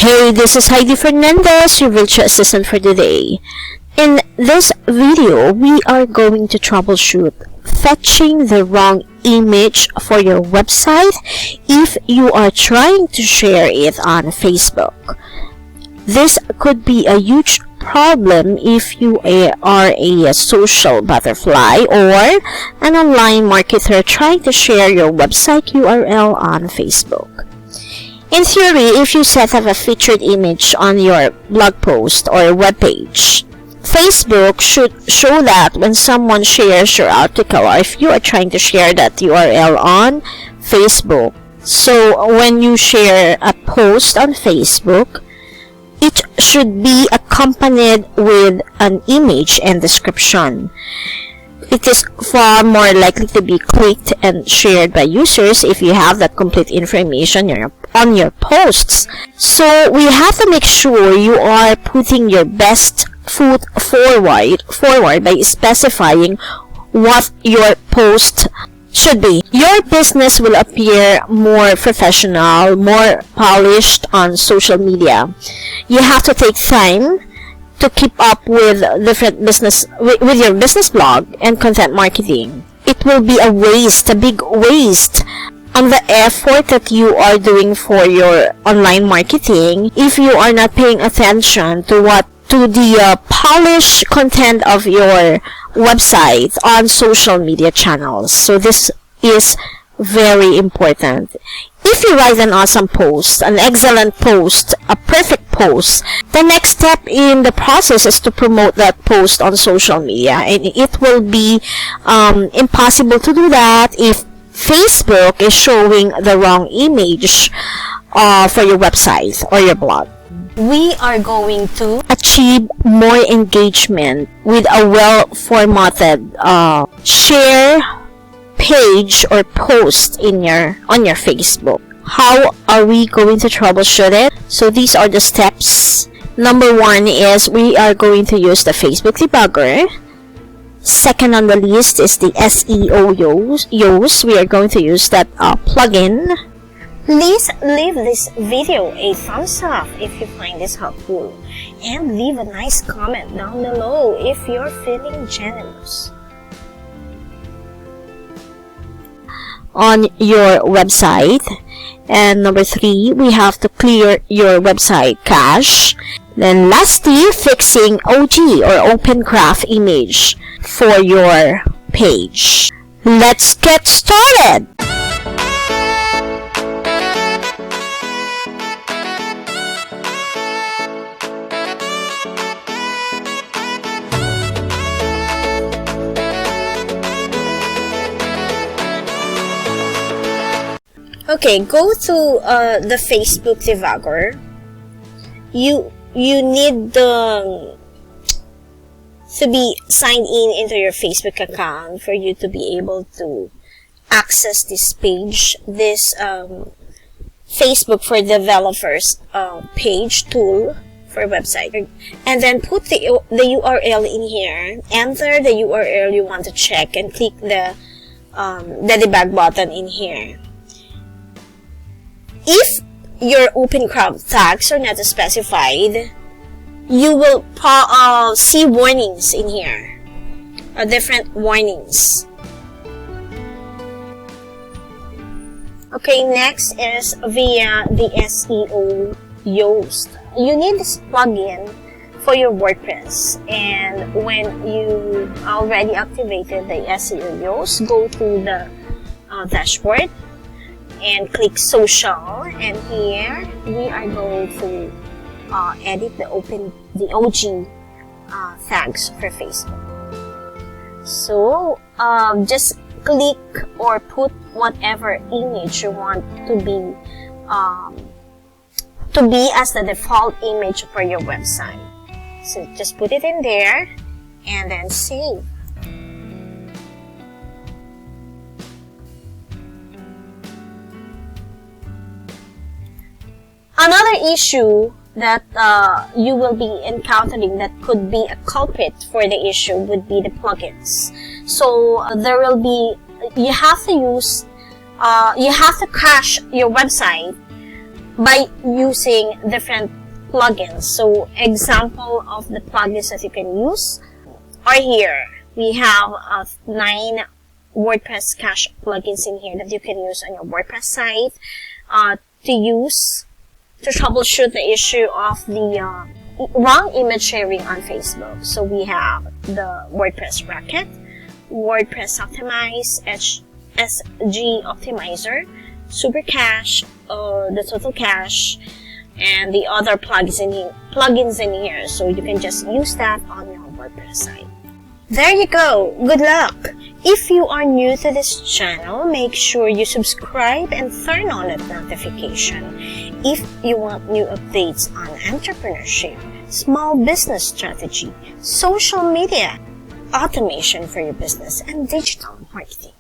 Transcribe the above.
Hey, this is Heidie-Fernandez, your virtual assistant for today. In this video, we are going to troubleshoot fetching the wrong image for your website if you are trying to share it on Facebook. This could be a huge problem if you are a social butterfly or an online marketer trying to share your website URL on Facebook. In theory, if you set up a featured image on your blog post or web page, Facebook should show that when someone shares your article or if you are trying to share that URL on Facebook. So when you share a post on Facebook, it should be accompanied with an image and description. It is far more likely to be clicked and shared by users if you have that complete information on your posts. So we have to make sure you are putting your best foot forward by specifying what your post should be. Your business will appear more professional, more polished on social media. You have to take time to keep up with different with your business blog and content marketing. It will be a big waste on the effort that you are doing for your online marketing if you are not paying attention to the polished content of your website on social media channels. So this is very important. If you write an awesome post, an excellent post, a perfect post, the next step in the process is to promote that post on social media, and it will be impossible to do that if Facebook is showing the wrong image for your website or your blog. We are going to achieve more engagement with a well-formatted share page or post on your Facebook. How are we going to troubleshoot it? So these are the steps. Number one is we are going to use the Facebook debugger. Second on the list is the SEO Yoast. We are going to use that plugin. Please leave this video a thumbs up if you find this helpful, and leave a nice comment down below if you're feeling generous. On your website. And number three, we have to clear your website cache. Then lastly, fixing OG or open graph image for your page. Let's get started! Okay, go to the Facebook debugger. You need to be signed into your Facebook account for you to be able to access this page, this Facebook for Developers page tool for website. And then put the URL in here. Enter the URL you want to check and click the debug button in here. If your open graph tags are not specified, you will see warnings in here, different warnings. Okay, next is via the SEO Yoast. You need this plugin for your WordPress, and when you already activated the SEO Yoast, go to the dashboard and click social, and here we are going to edit the OG tags for Facebook. So just click or put whatever image you want to be as the default image for your website. So just put it in there and then save. Another issue that you will be encountering that could be a culprit for the issue would be the plugins. So there will be, you have to cache your website by using different plugins. So example of the plugins that you can use are here. We have 9 WordPress cache plugins in here that you can use on your WordPress site to troubleshoot the issue of the wrong image sharing on Facebook. So we have the WordPress Rocket, WordPress Optimize, SG Optimizer, Super Cache, the Total Cache, and the other plugins in here. So you can just use that on your WordPress site. There you go. Good luck. If you are new to this channel, make sure you subscribe and turn on that notification if you want new updates on entrepreneurship, small business strategy, social media, automation for your business, and digital marketing.